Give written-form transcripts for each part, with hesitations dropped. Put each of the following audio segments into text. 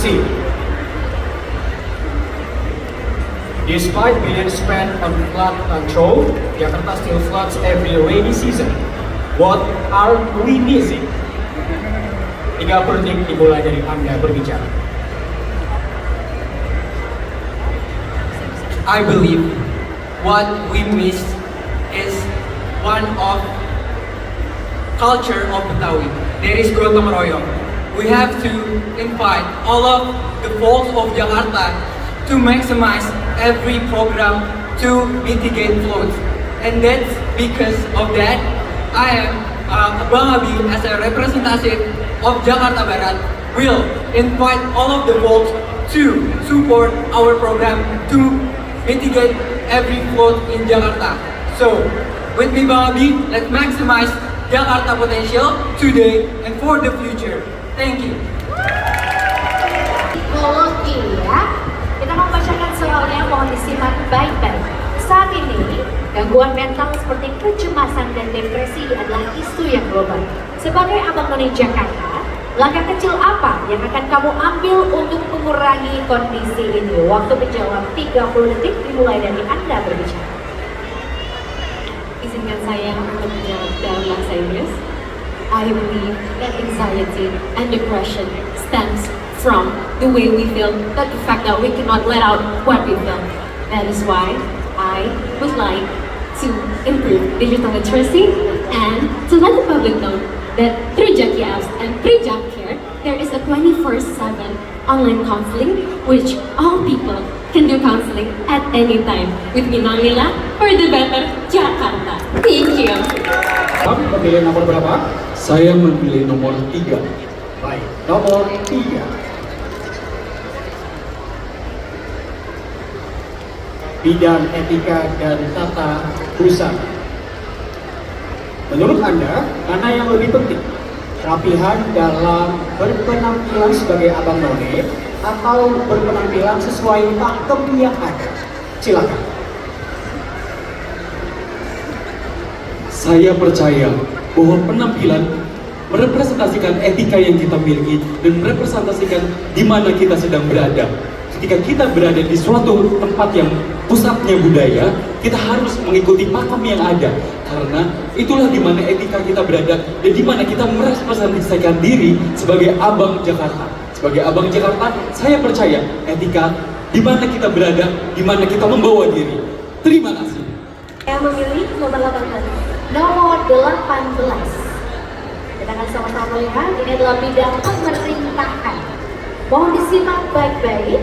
kasih. Despite billions spent on flood control, Jakarta still floods every rainy season. What are we missing? 30 detik dimulai dari Anda berbicara. I believe what we miss is one of culture of Betawi. There is gotong royong. We have to invite all of the folks of Jakarta to maximize every program to mitigate floods. And that's because of that, I am Bang Abi as a representative of Jakarta Barat will invite all of the folks to support our program to mitigate every flood in Jakarta. So, with me Bang Abi, let's maximize Jakarta potential today and for the future. Thank you. Psikologi ya. Kita membacakan soalnya, mohon disimak baik-baik. Saat ini, gangguan mental seperti kecemasan dan depresi adalah isu yang global. Sebagai Abang None Jakarta, langkah kecil apa yang akan kamu ambil untuk mengurangi kondisi ini? Waktu menjawab 30 detik dimulai dari Anda berbicara. Izinkan saya untuk menjawab dalam bahasa Inggris. I believe that anxiety and depression stems from the way we feel, that the fact that we cannot let out what we feel. That is why I would like to improve digital literacy and to let the public know that through Jackie Apps and through Jack Care, there is a 24/7 online counseling which all people can do counseling at any time. With me, Nonila, for the better Jakarta. Thank you. Memilih nomor berapa? Saya memilih nomor 3. Baik, nomor 3. Bidang etika dan tata busana. Menurut Anda, mana yang lebih penting? Rapihan dalam berpenampilan sebagai Abang None atau berpenampilan sesuai pakem yang ada? Silakan. Saya percaya bahwa penampilan merepresentasikan etika yang kita miliki dan merepresentasikan di mana kita sedang berada. Ketika kita berada di suatu tempat yang pusatnya budaya, kita harus mengikuti pakem yang ada, karena itulah di mana etika kita berada dan di mana kita merepresentasikan diri sebagai Abang Jakarta. Sebagai Abang Jakarta, saya percaya etika di mana kita berada, di mana kita membawa diri. Terima kasih. Saya memilih nomor 18. Nomor 18. Kita akan sama-sama melihat, ini adalah bidang pemerintahan. Mohon disimak baik-baik.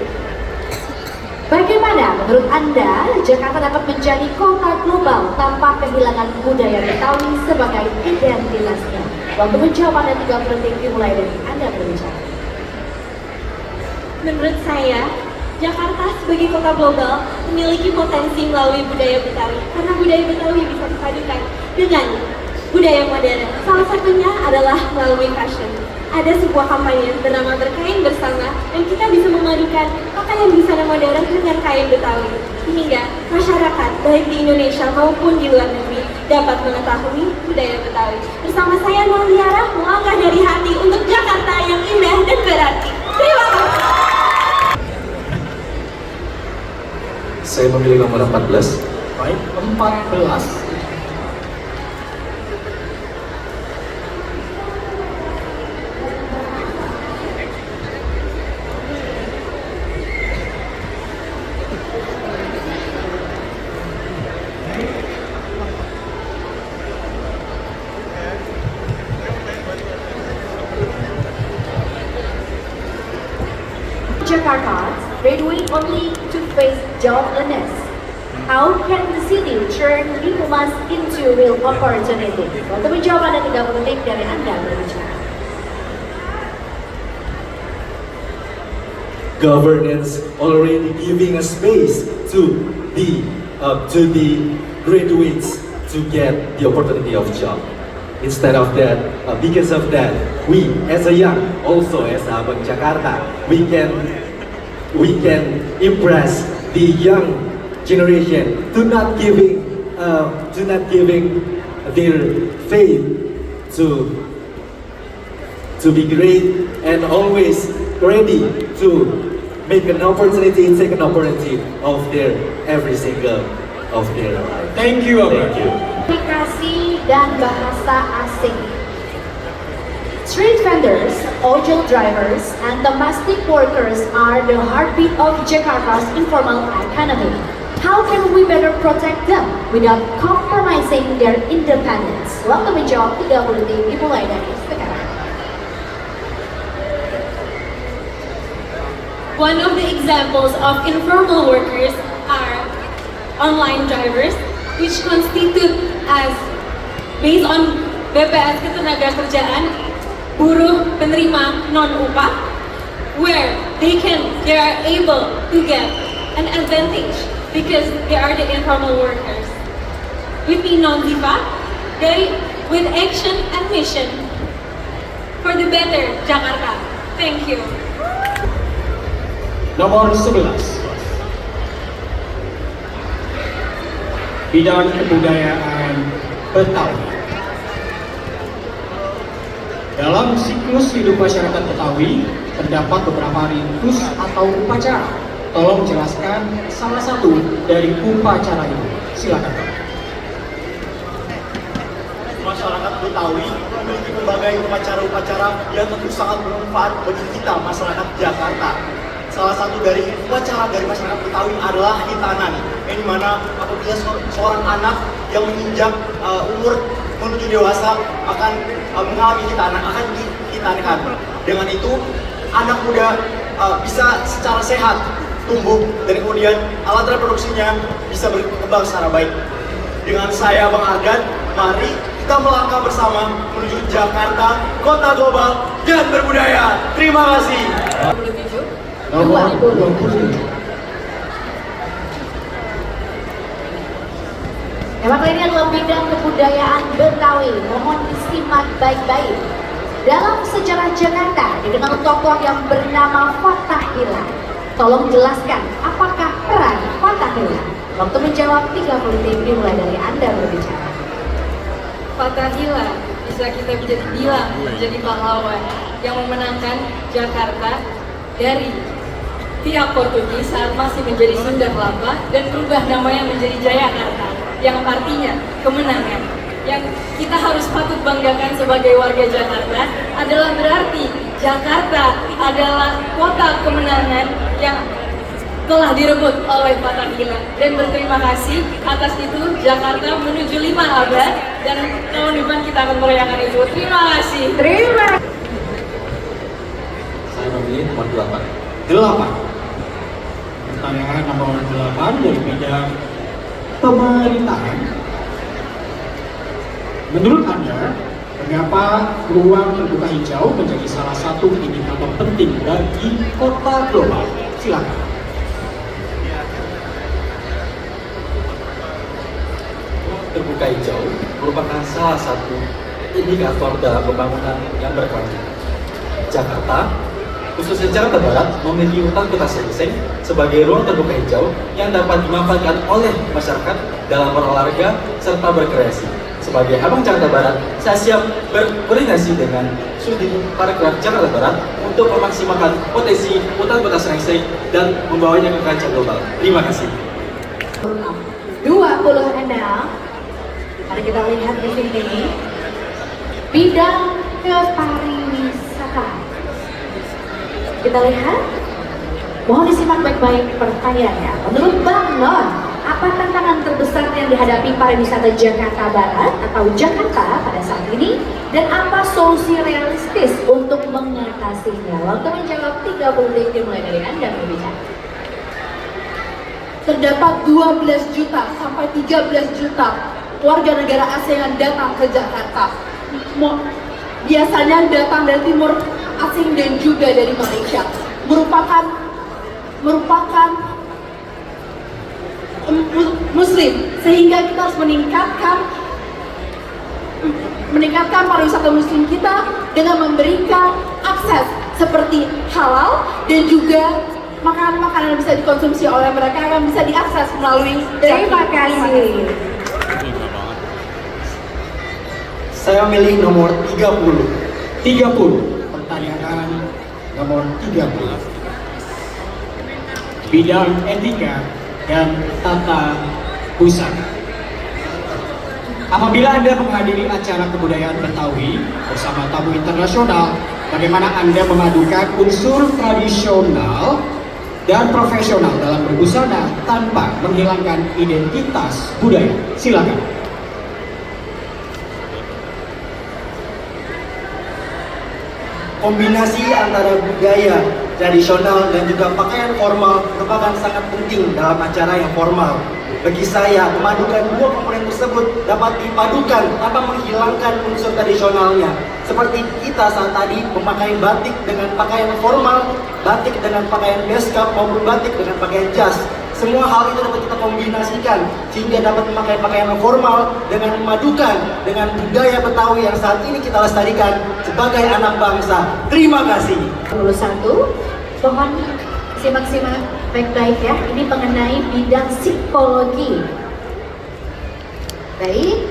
Bagaimana menurut Anda Jakarta dapat menjadi kota global tanpa kehilangan budaya Betawi sebagai identitasnya? Waktu menjawab Anda 30 detik dimulai dari Anda berbicara. Menurut saya, Jakarta sebagai kota global memiliki potensi melalui budaya Betawi, karena budaya Betawi bisa dipadukan dengan budaya modern. Salah satunya adalah melalui fashion. Ada sebuah kampanye bernama Berkain Bersama, dan kita bisa memadukan pakaian busana modern dengan kain Betawi, sehingga masyarakat baik di Indonesia maupun di luar negeri dapat mengetahui budaya Betawi. Bersama saya Noliara melangkah dari hati untuk Jakarta yang indah dan berarti. Terima kasih. Saya memilih nomor 14. Baik, 14. Jakarta graduate only to face joblessness. How can the city turn humus into real opportunity? Waktu menjawab Anda 30 detik dari Anda berbicara. Governance already giving a space to the graduates to get the opportunity of job. Instead of that, because of that, we as a young, also as Abang Jakarta, we can impress the young generation to not giving their faith to be great, and always ready to make an opportunity, take an opportunity of their every single of their life. Thank you, Abang. Thank you. Komunikasi dan bahasa asing. Street vendors, ojol drivers, and domestic workers are the heartbeat of Jakarta's informal economy. How can we better protect them without compromising their independence? Waktu menjawab 30 detik dimulai dari sekarang. One of the examples of informal workers are online drivers, which constitute as based on BPS Ketenagakerjaan buruh penerima non-upah, where they are able to get an advantage because they are the informal workers. With me non-Ziva, with action and mission for the better Jakarta. Thank you. Nomor 11. Bidang kebudayaan Betawi. Dalam siklus hidup masyarakat Betawi, terdapat beberapa ritus atau upacara. Tolong jelaskan salah satu dari upacara itu. Silakan, Pak. Masyarakat Betawi memiliki berbagai upacara-upacara yang tentu sangat bermanfaat bagi kita masyarakat Jakarta. Salah satu dari upacara dari masyarakat Betawi adalah hitanan, yang dimana apabila seorang anak yang menginjak umur menuju dewasa akan mengalami hitanan, akan dihitankan. Dengan itu anak muda bisa secara sehat tumbuh dan kemudian alat reproduksinya bisa berkembang secara baik. Dengan saya Bang Argan, mari kita melangkah bersama menuju Jakarta, kota global dan berbudaya. Terima kasih. Nomor 20. Tema kali ini adalah bidang kebudayaan Betawi. Mohon disimak baik-baik. Dalam sejarah Jakarta dikenal tokoh yang bernama Fathahillah. Tolong jelaskan apakah peran Fathahillah. Waktu menjawab 30 detik dimulai dari Anda berbicara. Fathahillah bisa kita bilang menjadi pahlawan yang memenangkan Jakarta dari pihak Portugis saat masih menjadi Sunda Kelapa dan berubah namanya menjadi Jayakarta, yang artinya kemenangan. Yang kita harus patut banggakan sebagai warga Jakarta adalah berarti Jakarta adalah kota kemenangan yang telah direbut oleh Fathahillah. Dan berterima kasih atas itu Jakarta menuju 5 abad dan tahun depan kita akan merayakan itu. Terima kasih. Terima kasih. Saya memilih nomor 8. 8. Pertanyaan nomor 8 dari bidang pemerintahan. Menurut Anda, mengapa ruang terbuka hijau menjadi salah satu indikator penting bagi kota global? Silakan. Ruang terbuka hijau merupakan salah satu indikator dalam pembangunan yang berkelanjutan. Jakarta, khususnya Jakarta Barat, memiliki hutan kota Seng sebagai ruang terbuka hijau yang dapat dimanfaatkan oleh masyarakat dalam berolahraga serta berkreasi. Sebagai Abang Jakarta Barat, saya siap berkoordinasi dengan Sudin Parekraf Jakarta Barat untuk memaksimalkan potensi hutan kota Seng dan membawanya ke kancah global. Terima kasih. 26. Mari kita lihat di sini. Bidang kepariwisataan. Kita lihat. Mohon disimak baik-baik pertanyaannya. Menurut Bang Non, apa tantangan terbesar yang dihadapi pariwisata Jakarta Barat atau Jakarta pada saat ini? Dan apa solusi realistis untuk mengatasinya? Waktu menjawab 30 detik dimulai dari Anda berbicara. Terdapat 12 juta sampai 13 juta warga negara asing yang datang ke Jakarta. Biasanya datang dari timur asing dan juga dari Malaysia. Merupakan Muslim, sehingga kita harus meningkatkan pariwisata Muslim kita dengan memberikan akses seperti halal dan juga makanan-makanan yang bisa dikonsumsi oleh mereka yang bisa diakses melalui. Terima kasih. Saya memilih nomor 30. 30. Pertanyaan nomor 30. Bidang etika dan tata busana. Apabila Anda menghadiri acara kebudayaan Betawi bersama tamu internasional, bagaimana Anda memadukan unsur tradisional dan profesional dalam berbusana tanpa menghilangkan identitas budaya? Silakan. Kombinasi antara budaya tradisional dan juga pakaian formal merupakan sangat penting dalam acara yang formal. Bagi saya, memadukan dua komponen tersebut dapat dipadukan tanpa menghilangkan unsur tradisionalnya. Seperti kita saat tadi memakai batik dengan pakaian formal, batik dengan pakaian beskap maupun batik dengan pakaian jas. Semua hal itu dapat kita kombinasikan sehingga dapat memakai pakaian formal dengan memadukan dengan budaya Betawi yang saat ini kita lestarikan sebagai anak bangsa. Terima kasih. 21, mohon simak-simak baik-baik ya. Ini mengenai bidang psikologi. Baik.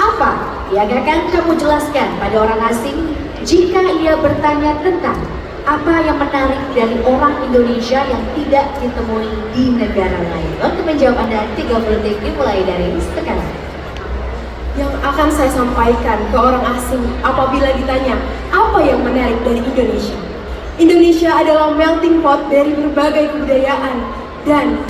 Apa yang akan kamu jelaskan pada orang asing jika ia bertanya tentang apa yang menarik dari orang Indonesia yang tidak ditemui di negara lain? Untuk menjawab Anda 30 detik dimulai dari sekarang. Yang akan saya sampaikan ke orang asing apabila ditanya apa yang menarik dari Indonesia. Indonesia adalah melting pot dari berbagai kebudayaan dan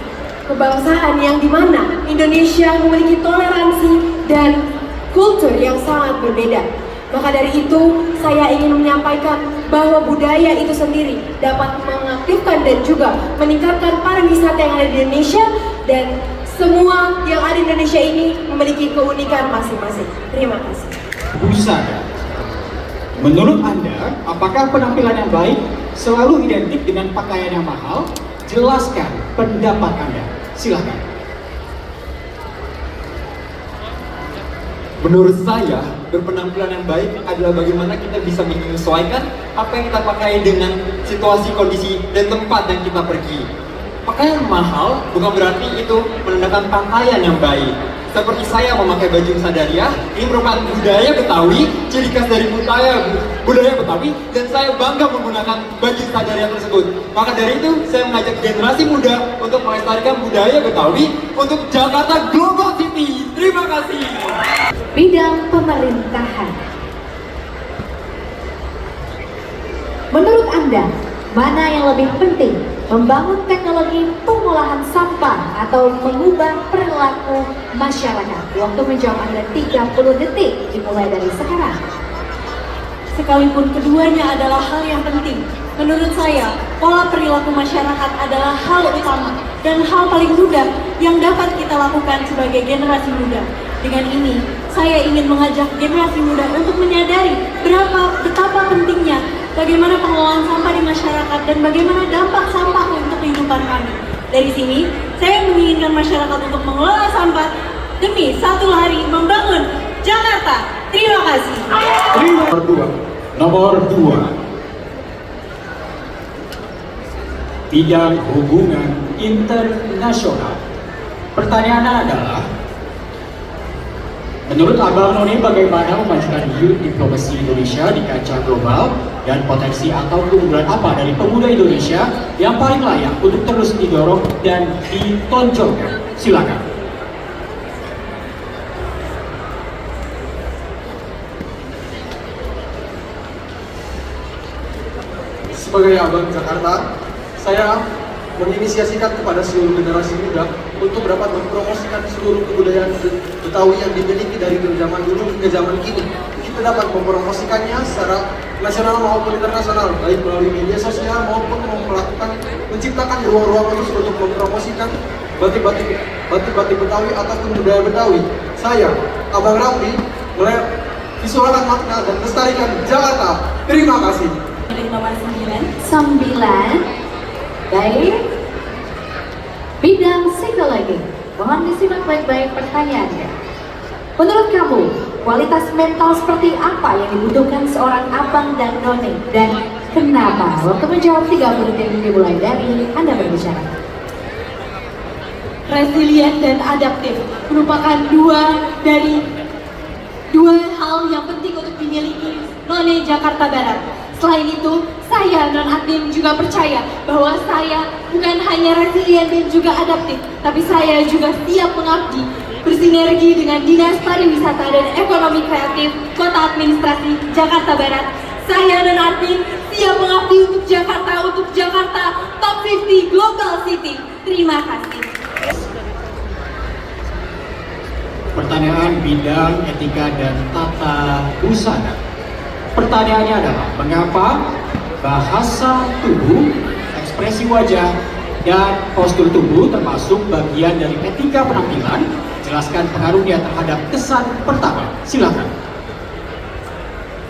kebangsaan yang dimana Indonesia memiliki toleransi dan kultur yang sangat berbeda. Maka dari itu, saya ingin menyampaikan bahwa budaya itu sendiri dapat mengaktifkan dan juga meningkatkan pariwisata yang ada di Indonesia, dan semua yang ada di Indonesia ini memiliki keunikan masing-masing. Terima kasih. Busana. Menurut Anda, apakah penampilan yang baik selalu identik dengan pakaian yang mahal? Jelaskan pendapat Anda. Silakan. Menurut saya, berpenampilan yang baik adalah bagaimana kita bisa menyesuaikan apa yang kita pakai dengan situasi, kondisi, dan tempat yang kita pergi. Pakaian mahal bukan berarti itu menandakan pakaian yang baik. Seperti saya memakai baju sadariah, ini merupakan budaya Betawi, ciri khas dari budaya Betawi, dan saya bangga menggunakan baju sadariah tersebut. Maka dari itu, saya mengajak generasi muda untuk melestarikan budaya Betawi untuk Jakarta Global City. Terima kasih. Bidang pemerintahan. Menurut Anda, mana yang lebih penting? Membangun teknologi pengolahan sampah atau mengubah perilaku masyarakat? Waktu menjawab Anda 30 detik dimulai dari sekarang. Sekalipun keduanya adalah hal yang penting, menurut saya, pola perilaku masyarakat adalah hal utama dan hal paling mudah yang dapat kita lakukan sebagai generasi muda. Dengan ini, saya ingin mengajak generasi muda untuk menyadari betapa pentingnya bagaimana pengelolaan sampah di masyarakat dan bagaimana dampak sampah untuk kehidupan kami. Dari sini, saya menginginkan masyarakat untuk mengelola sampah demi satu hari membangun Jakarta. Terima kasih. Nomor 2. Bidang hubungan internasional. Pertanyaannya adalah, menurut Abang Noni bagaimana memajukan youth diplomasi Indonesia di kancah global, dan potensi atau keunggulan apa dari pemuda Indonesia yang paling layak untuk terus didorong dan ditonjolkan? Silakan. Sebagai Abang Jakarta, saya menginisiasikan kepada seluruh generasi muda untuk dapat mempromosikan seluruh kebudayaan Betawi yang dimiliki dari zaman dulu hingga zaman kini. Kita dapat mempromosikannya secara nasional maupun internasional, baik melalui media sosial maupun menciptakan ruang-ruang khusus untuk mempromosikan batik-batik Betawi ataupun budaya Betawi. Saya, Abang Ramli, visualkan makna dan lestarikan Jakarta. Terima kasih. Nomor 9. 9. Baik. Bidang psikologi. Mohon disimak baik-baik pertanyaannya. Menurut kamu, kualitas mental seperti apa yang dibutuhkan seorang abang dan noni, dan kenapa? Waktu menjawab 30 detik dimulai dari Anda berbicara. Resilient dan adaptif merupakan dua hal yang penting untuk dimiliki noni Jakarta Barat. Selain itu, saya non admin juga percaya bahwa saya bukan hanya resilient dan juga adaptif, tapi saya juga siap mengabdi, bersinergi dengan Dinas Pariwisata dan Ekonomi Kreatif Kota Administrasi Jakarta Barat. Saya non admin siap mengabdi untuk Jakarta Top 50 Global City. Terima kasih. Pertanyaan bidang etika dan tata busana. Pertanyaannya adalah, mengapa bahasa tubuh, ekspresi wajah, dan postur tubuh termasuk bagian dari etika penampilan? Jelaskan pengaruhnya terhadap kesan pertama. Silakan.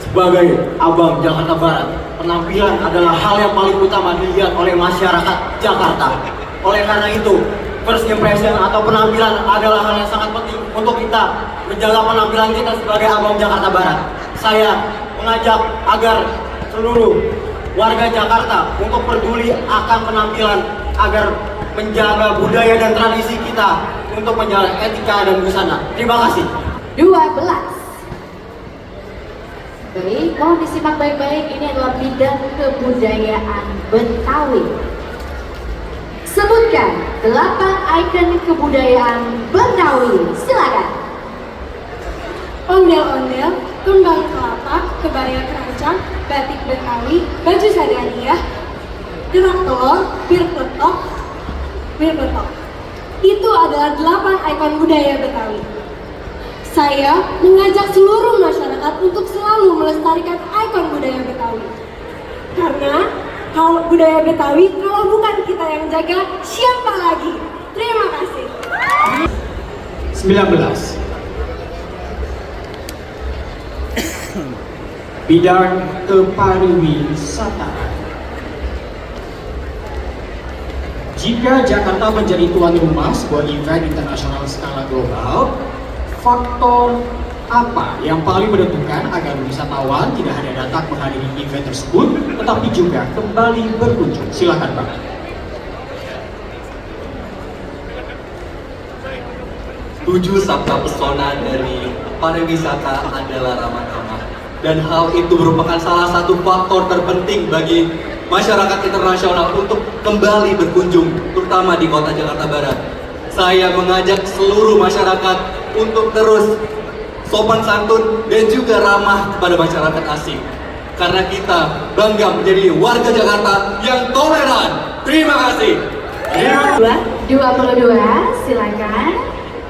Sebagai abang Jakarta Barat, penampilan adalah hal yang paling utama dilihat oleh masyarakat Jakarta. Oleh karena itu, first impression atau penampilan adalah hal yang sangat penting untuk kita menjaga penampilan kita sebagai abang Jakarta Barat. Saya mengajak agar seluruh warga Jakarta untuk peduli akan penampilan agar menjaga budaya dan tradisi kita untuk menjaga etika dan busana. Terima kasih. 12. Baik, mohon disimak baik-baik. Ini adalah bidang kebudayaan Betawi. Sebutkan 8 ikon kebudayaan Betawi. Silakan. Ondel-ondel, kembang kelapa, kebaya keranjang, batik Betawi, baju sadariah, gerak telur, bir peletok. Itu adalah 8 ikon budaya Betawi. Saya mengajak seluruh masyarakat untuk selalu melestarikan ikon budaya Betawi. Karena kalau budaya Betawi, kalau bukan kita yang jaga, siapa lagi? Terima kasih. 19. Bidang kepariwisataan. Jika Jakarta menjadi tuan rumah sebuah event internasional skala global, faktor apa yang paling menentukan agar wisatawan tidak hanya datang menghadiri event tersebut, tetapi juga kembali berkunjung? Silakan, Pak. Tujuh sabta pesona dari pariwisata adalah ramah tamah, dan hal itu merupakan salah satu faktor terpenting bagi masyarakat internasional untuk kembali berkunjung, terutama di kota Jakarta Barat. Saya mengajak seluruh masyarakat untuk terus sopan santun dan juga ramah kepada masyarakat asing, karena kita bangga menjadi warga Jakarta yang toleran. Terima kasih. 22, silakan.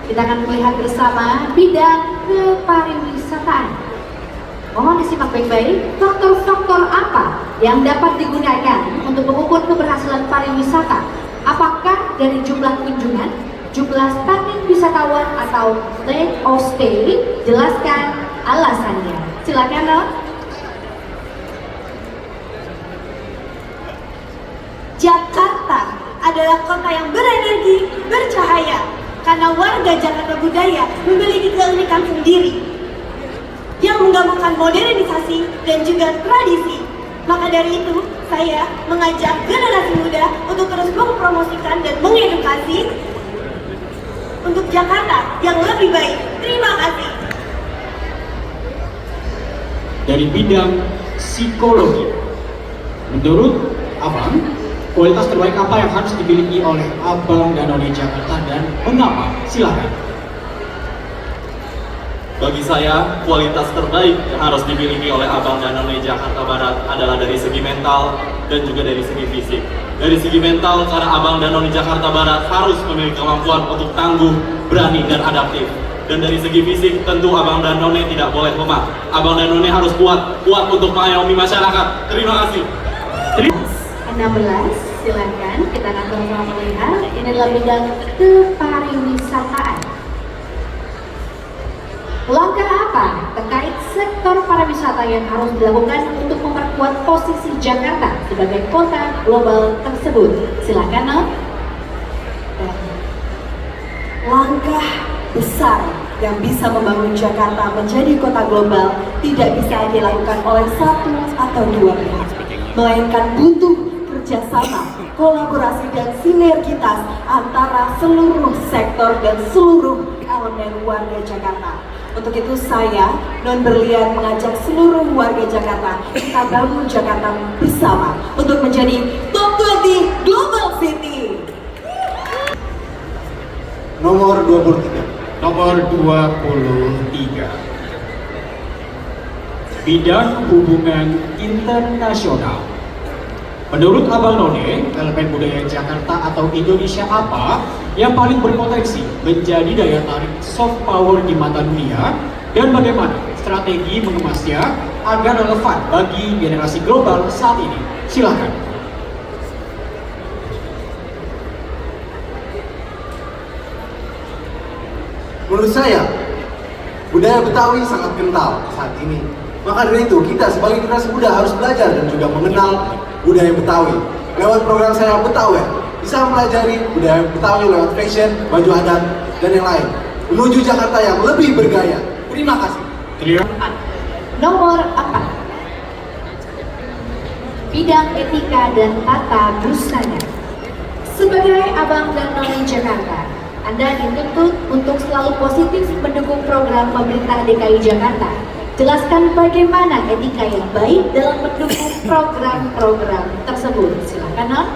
Kita akan melihat bersama bidang kepariwisataan. Mohon disimak baik-baik, faktor-faktor apa yang dapat digunakan untuk mengukur keberhasilan pariwisata? Apakah dari jumlah kunjungan, jumlah spending wisatawan, atau length of stay? Jelaskan alasannya. Silakan, Ron. Jakarta adalah kota yang berenergi, bercahaya, karena warga Jakarta Budaya memiliki keunikan sendiri yang menggabungkan modernisasi dan juga tradisi. Maka dari itu, saya mengajak generasi muda untuk terus mempromosikan dan mengedukasi untuk Jakarta yang lebih baik. Terima kasih. Dari bidang psikologi, menurut Abang, kualitas terbaik apa yang harus dimiliki oleh Abang dan None Jakarta dan mengapa? Silakan. Bagi saya, kualitas terbaik yang harus dimiliki oleh Abang dan None Jakarta Barat adalah dari segi mental dan juga dari segi fisik. Dari segi mental, karena Abang dan None Jakarta Barat harus memiliki kemampuan untuk tangguh, berani, dan adaptif. Dan dari segi fisik, tentu Abang dan None tidak boleh lemah. Abang dan None harus kuat untuk mengayomi masyarakat. Terima kasih. 16, silakan. Kita akan sama-sama melihat. Ini adalah bidang kepariwisataan. Langkah apa terkait sektor pariwisata yang harus dilakukan untuk memperkuat posisi Jakarta sebagai kota global tersebut? Silakan, Nol. Langkah besar yang bisa membangun Jakarta menjadi kota global tidak bisa dilakukan oleh satu atau dua pihak, melainkan butuh kerjasama, kolaborasi, dan sinergitas antara seluruh sektor dan seluruh elemen warga Jakarta. Untuk itu saya, Non Berlian, mengajak seluruh warga Jakarta, kita bangun Jakarta bersama untuk menjadi Top 20 Global City. Nomor 23. Nomor 23. Bidang hubungan internasional. Menurut Abang None, elemen budaya Jakarta atau Indonesia apa yang paling berpotensi menjadi daya tarik soft power di mata dunia, dan bagaimana strategi mengemasnya agar relevan bagi generasi global saat ini? Silakan. Menurut saya, budaya Betawi sangat kental saat ini. Maka dari itu, kita sebagai generasi muda harus belajar dan juga mengenal budaya Betawi. Lewat program saya Betawi, bisa mempelajari budaya Betawi lewat fashion, baju adat, dan yang lain. Menuju Jakarta yang lebih bergaya. Terima kasih. Nomor 4. Bidang etika dan tata busana. Sebagai abang dan none Jakarta, Anda dituntut untuk selalu positif mendukung program pemerintah DKI Jakarta. Jelaskan bagaimana etika yang baik dalam mendukung program-program tersebut. Silakan, Non.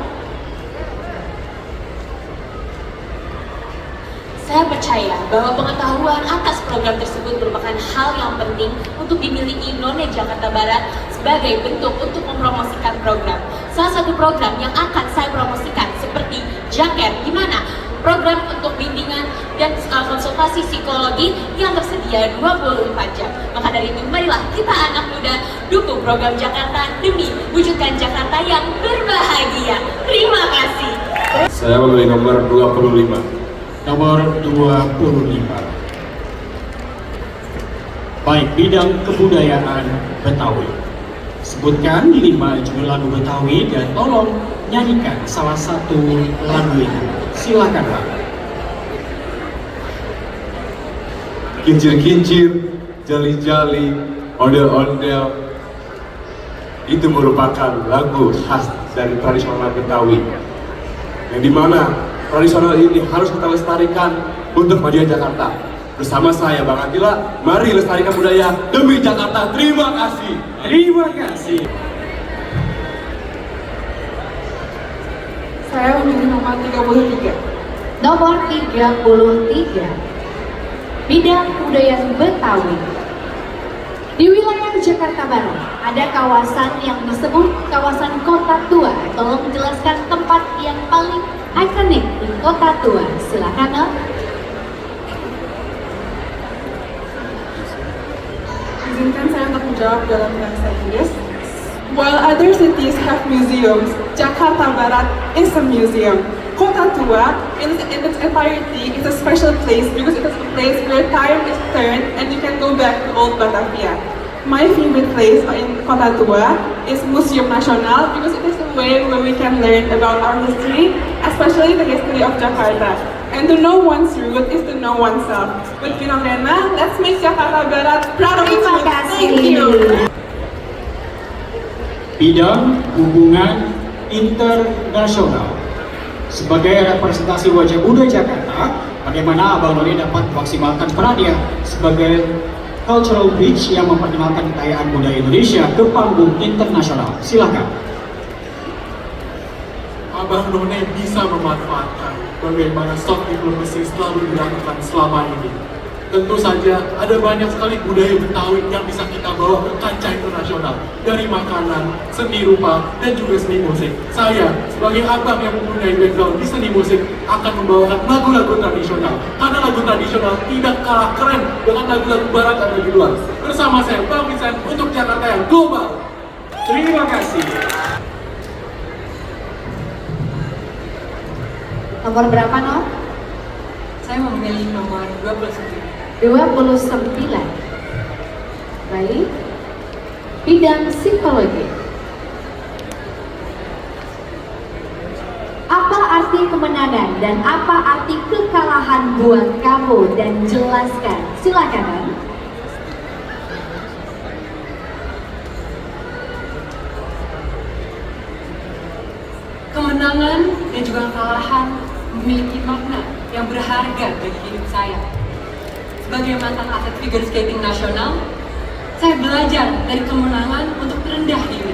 Saya percaya bahwa pengetahuan atas program tersebut merupakan hal yang penting untuk dimiliki None Jakarta Barat sebagai bentuk untuk mempromosikan program. Salah satu program yang akan saya promosikan seperti Jaker, di mana program untuk bimbingan dan konsultasi psikologi yang tersedia 24 jam. Maka dari itu, marilah kita anak muda dukung program Jakarta demi wujudkan Jakarta yang berbahagia. Terima kasih. Saya memilih nomor 25. Nomor 25. Baik, bidang kebudayaan Betawi. Sebutkan 5 judul lagu Betawi dan tolong nyanyikan salah satu lagu ini. Silakan, Pak. Kincir-kincir, jali-jali, ondel-ondel, itu merupakan lagu khas dari tradisional Betawi, yang dimana tradisional ini harus kita lestarikan untuk majunya Jakarta. Bersama saya, Bang Atila, mari lestarikan budaya demi Jakarta. Terima kasih. Terima kasih. Saya memilih nomor 33. Nomor 33. Bidang kebudayaan Betawi. Di wilayah Jakarta Barat, ada kawasan yang disebut kawasan Kota Tua. Tolong jelaskan tempat yang paling ikonik di Kota Tua. Silakan, Non. Izinkan saya untuk menjawab dalam bahasa Inggris. While other cities have museums, Jakarta Barat is a museum. Kota Tua, in its entirety, is a special place because it is a place where time is turned and you can go back to old Batavia. My favorite place in Kota Tua is Museum Nasional because it is a way where we can learn about our history, especially the history of Jakarta. And to know one's root is to know oneself. With Fenomena, let's make Jakarta Barat proud of its Terima roots. kasih. Thank you. Bidang hubungan internasional. Sebagai representasi wajah muda Jakarta, bagaimana Abang None dapat memaksimalkan perannya sebagai cultural bridge yang memperkenalkan kekayaan budaya Indonesia ke panggung internasional? Silakan. Abang None bisa memanfaatkan bagaimana soft diplomacy selalu dilakukan selama ini. Tentu saja ada banyak sekali budaya Betawi yang bisa kita bawa ke kancah internasional, dari makanan, seni rupa, dan juga seni musik. Saya sebagai abang yang mempunyai background di seni musik akan membawakan lagu-lagu tradisional, karena lagu tradisional tidak kalah keren dengan lagu-lagu barat yang ada di luar. Bersama saya, Bang Vincent, untuk Jakarta yang global. Terima kasih. Nomor berapa, Non? Saya memilih nomor 29. 29. Baik. Bidang psikologi. Apa arti kemenangan dan apa arti kekalahan buat kamu, dan jelaskan. Silakan, Non. Kemenangan dan juga kekalahan memiliki makna yang berharga bagi hidup saya. sebagai mantan atlet figure skating nasional, saya belajar dari kemenangan untuk rendah diri.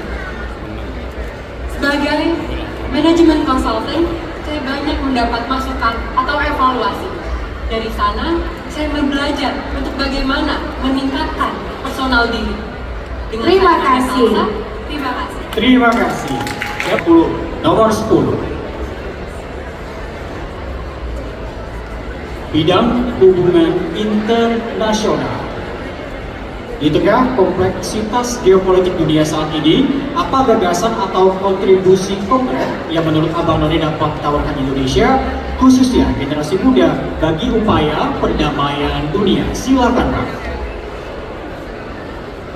Sebagai manajemen consultant, saya banyak mendapat masukan atau evaluasi. Dari sana, saya belajar untuk bagaimana meningkatkan personal diri. Terima kasih. Terima kasih. Terima kasih. 10, nomor 10. Bidang hubungan internasional. Di tengah kompleksitas geopolitik dunia saat ini, apa gagasan atau kontribusi konkret yang menurut Abang Noni dapat ditawarkan Indonesia, khususnya generasi muda, bagi upaya perdamaian dunia? Silakan, Pak.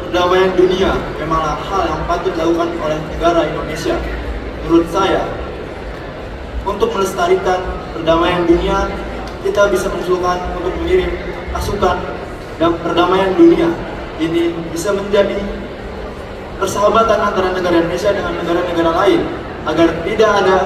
Perdamaian dunia memanglah hal yang patut dilakukan oleh negara Indonesia. Menurut saya, untuk melestarikan perdamaian dunia, kita bisa mengusulkan untuk mengirim pasukan dan perdamaian dunia. Ini bisa menjadi persahabatan antara negara Indonesia dengan negara-negara lain agar tidak ada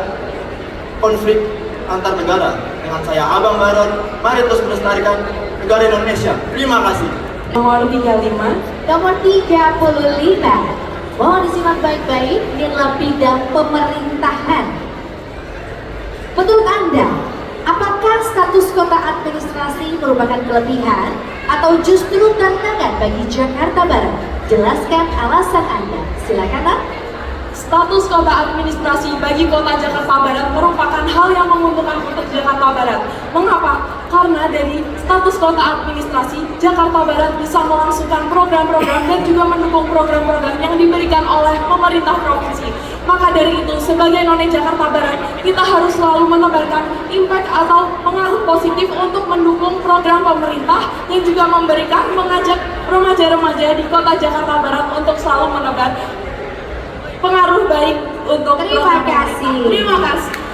konflik antar negara. Dengan saya Abang Barat, mari terus melestarikan negara Indonesia. Terima kasih. Nomor 35. Nomor 35. Mohon disimak baik-baik, ini adalah bidang pemerintahan. Menurut Anda, apakah status kota administrasi merupakan kelebihan atau justru tantangan bagi Jakarta Barat? Jelaskan alasan Anda. Silakan, Pak. Status kota administrasi bagi kota Jakarta Barat merupakan hal yang menguntungkan untuk Jakarta Barat. Mengapa? Karena dari status kota administrasi, Jakarta Barat bisa melangsungkan program-program dan juga mendukung program-program yang diberikan oleh pemerintah provinsi. Maka dari itu, sebagai None Jakarta Barat, kita harus selalu menebarkan impact atau pengaruh positif untuk mendukung program pemerintah yang juga mengajak remaja-remaja di kota Jakarta Barat untuk selalu menebar pengaruh baik untuk Terima kasih. Terima kasih.